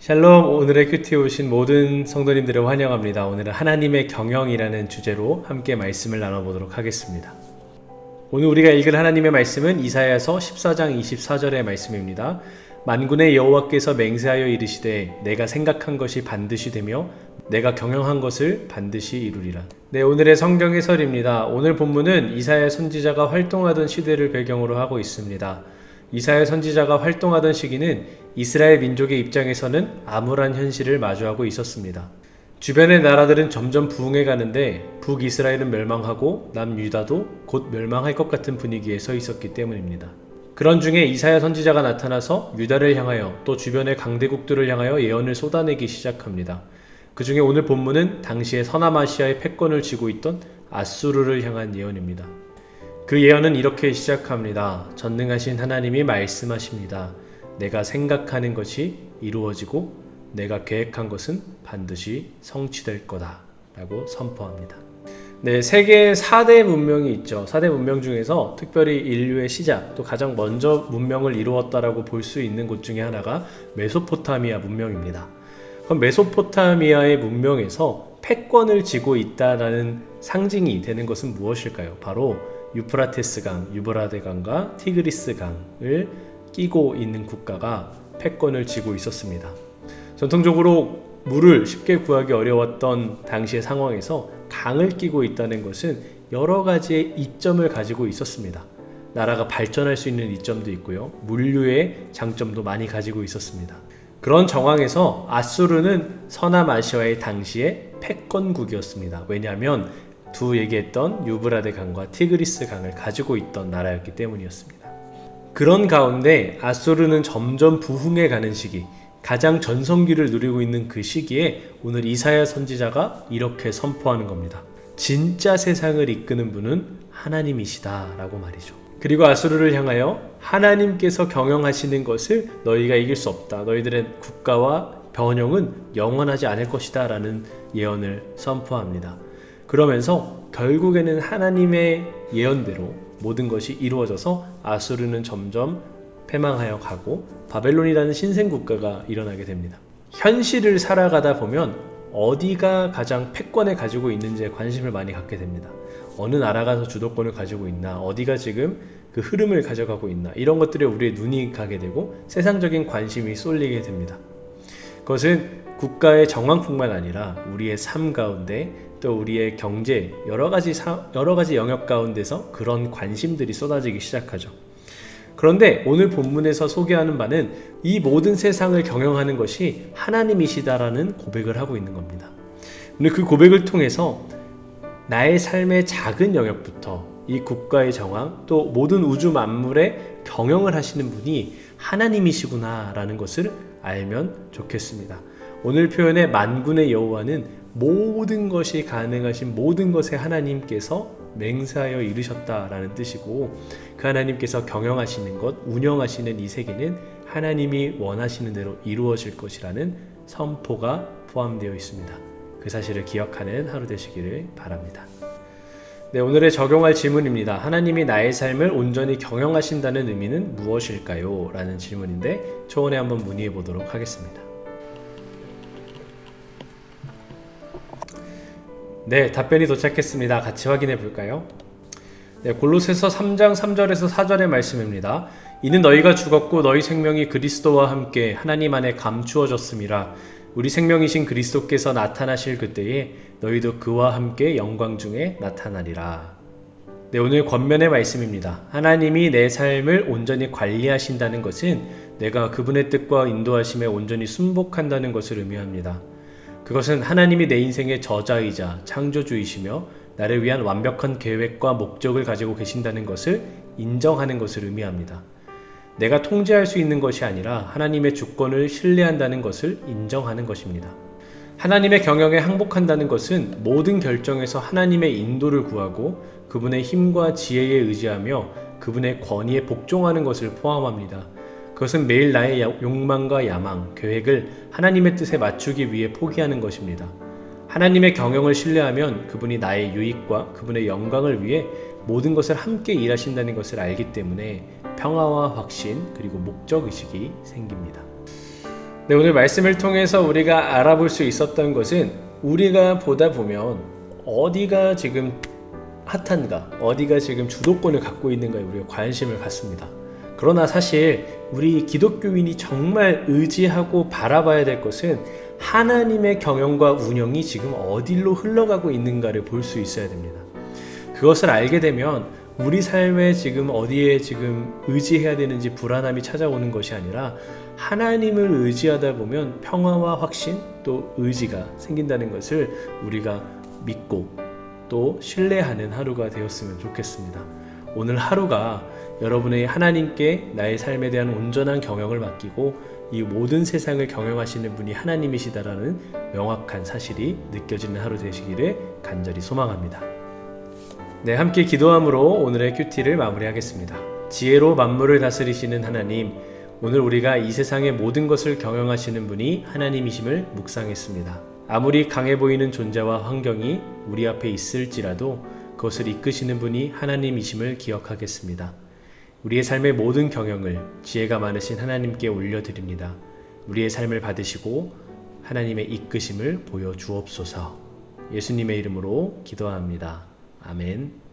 샬롬, 오늘의 큐티에 오신 모든 성도님들을 환영합니다. 오늘은 하나님의 경영이라는 주제로 함께 말씀을 나눠보도록 하겠습니다. 오늘 우리가 읽을 하나님의 말씀은 이사야서 14장 24절의 말씀입니다. 만군의 여호와께서 맹세하여 이르시되 내가 생각한 것이 반드시 되며 내가 경영한 것을 반드시 이루리라. 네, 오늘의 성경 해설입니다. 오늘 본문은 이사야 선지자가 활동하던 시대를 배경으로 하고 있습니다. 이사야 선지자가 활동하던 시기는 이스라엘 민족의 입장에서는 암울한 현실을 마주하고 있었습니다. 주변의 나라들은 점점 부흥해 가는데 북이스라엘은 멸망하고 남유다도 곧 멸망할 것 같은 분위기에 서 있었기 때문입니다. 그런 중에 이사야 선지자가 나타나서 유다를 향하여 또 주변의 강대국들을 향하여 예언을 쏟아내기 시작합니다. 그 중에 오늘 본문은 당시에 서남아시아의 패권을 쥐고 있던 아수르를 향한 예언입니다. 그 예언은 이렇게 시작합니다. 전능하신 하나님이 말씀하십니다. 내가 생각하는 것이 이루어지고 내가 계획한 것은 반드시 성취될 거다 라고 선포합니다. 네, 세계 4대 문명이 있죠. 4대 문명 중에서 특별히 인류의 시작, 또 가장 먼저 문명을 이루었다라고 볼 수 있는 곳 중에 하나가 메소포타미아 문명입니다. 그럼 메소포타미아의 문명에서 패권을 쥐고 있다라는 상징이 되는 것은 무엇일까요? 바로 유프라테스 강, 유브라데 강과 티그리스 강을 끼고 있는 국가가 패권을 쥐고 있었습니다. 전통적으로 물을 쉽게 구하기 어려웠던 당시의 상황에서 강을 끼고 있다는 것은 여러 가지의 이점을 가지고 있었습니다. 나라가 발전할 수 있는 이점도 있고요. 물류의 장점도 많이 가지고 있었습니다. 그런 정황에서 아수르는 서남아시아의 당시의 패권국이었습니다. 왜냐하면 두 얘기했던 유브라데 강과 티그리스 강을 가지고 있던 나라였기 때문이었습니다. 그런 가운데 아수르는 점점 부흥해 가는 시기, 가장 전성기를 누리고 있는 그 시기에 오늘 이사야 선지자가 이렇게 선포하는 겁니다. 진짜 세상을 이끄는 분은 하나님이시다 라고 말이죠. 그리고 아수르를 향하여 하나님께서 경영하시는 것을 너희가 이길 수 없다. 너희들의 국가와 번영은 영원하지 않을 것이다 라는 예언을 선포합니다. 그러면서 결국에는 하나님의 예언대로 모든 것이 이루어져서 아수르는 점점 패망하여 가고 바벨론이라는 신생국가가 일어나게 됩니다. 현실을 살아가다 보면 어디가 가장 패권을 가지고 있는지에 관심을 많이 갖게 됩니다. 어느 나라가 더 주도권을 가지고 있나, 어디가 지금 그 흐름을 가져가고 있나, 이런 것들에 우리의 눈이 가게 되고 세상적인 관심이 쏠리게 됩니다. 그것은 국가의 정황뿐만 아니라 우리의 삶 가운데 또 우리의 경제 여러 가지 영역 가운데서 그런 관심들이 쏟아지기 시작하죠. 그런데 오늘 본문에서 소개하는 바는 이 모든 세상을 경영하는 것이 하나님이시다라는 고백을 하고 있는 겁니다. 근데 그 고백을 통해서 나의 삶의 작은 영역부터 이 국가의 정황 또 모든 우주 만물의 경영을 하시는 분이 하나님이시구나라는 것을 알면 좋겠습니다. 오늘 표현의 만군의 여호와는 모든 것이 가능하신 모든 것의 하나님께서 맹세하여 이르셨다라는 뜻이고, 그 하나님께서 경영하시는 것, 운영하시는 이 세계는 하나님이 원하시는 대로 이루어질 것이라는 선포가 포함되어 있습니다. 그 사실을 기억하는 하루 되시기를 바랍니다. 네, 오늘의 적용할 질문입니다. 하나님이 나의 삶을 온전히 경영하신다는 의미는 무엇일까요? 라는 질문인데 초원에 한번 문의해 보도록 하겠습니다. 네, 답변이 도착했습니다. 같이 확인해 볼까요? 네, 골로새서 3장 3절에서 4절의 말씀입니다. 이는 너희가 죽었고 너희 생명이 그리스도와 함께 하나님 안에 감추어졌음이라. 우리 생명이신 그리스도께서 나타나실 그때에 너희도 그와 함께 영광 중에 나타나리라. 네, 오늘 권면의 말씀입니다. 하나님이 내 삶을 온전히 관리하신다는 것은 내가 그분의 뜻과 인도하심에 온전히 순복한다는 것을 의미합니다. 그것은 하나님이 내 인생의 저자이자 창조주이시며 나를 위한 완벽한 계획과 목적을 가지고 계신다는 것을 인정하는 것을 의미합니다. 내가 통제할 수 있는 것이 아니라 하나님의 주권을 신뢰한다는 것을 인정하는 것입니다. 하나님의 경영에 항복한다는 것은 모든 결정에서 하나님의 인도를 구하고 그분의 힘과 지혜에 의지하며 그분의 권위에 복종하는 것을 포함합니다. 그것은 매일 나의 욕망과 야망, 계획을 하나님의 뜻에 맞추기 위해 포기하는 것입니다. 하나님의 경영을 신뢰하면 그분이 나의 유익과 그분의 영광을 위해 모든 것을 함께 일하신다는 것을 알기 때문에 평화와 확신 그리고 목적의식이 생깁니다. 네, 오늘 말씀을 통해서 우리가 알아볼 수 있었던 것은 우리가 보다 보면 어디가 지금 핫한가, 어디가 지금 주도권을 갖고 있는가에 우리가 관심을 갖습니다. 그러나 사실 우리 기독교인이 정말 의지하고 바라봐야 될 것은 하나님의 경영과 운영이 지금 어디로 흘러가고 있는가를 볼 수 있어야 됩니다. 그것을 알게 되면 우리 삶에 지금 어디에 지금 의지해야 되는지 불안함이 찾아오는 것이 아니라 하나님을 의지하다 보면 평화와 확신 또 의지가 생긴다는 것을 우리가 믿고 또 신뢰하는 하루가 되었으면 좋겠습니다. 오늘 하루가 여러분의 하나님께 나의 삶에 대한 온전한 경영을 맡기고 이 모든 세상을 경영하시는 분이 하나님이시다라는 명확한 사실이 느껴지는 하루 되시기를 간절히 소망합니다. 네, 함께 기도함으로 오늘의 큐티를 마무리하겠습니다. 지혜로 만물을 다스리시는 하나님, 오늘 우리가 이 세상의 모든 것을 경영하시는 분이 하나님이심을 묵상했습니다. 아무리 강해 보이는 존재와 환경이 우리 앞에 있을지라도 그것을 이끄시는 분이 하나님이심을 기억하겠습니다. 우리의 삶의 모든 경영을 지혜가 많으신 하나님께 올려드립니다. 우리의 삶을 받으시고 하나님의 이끄심을 보여주옵소서. 예수님의 이름으로 기도합니다. 아멘.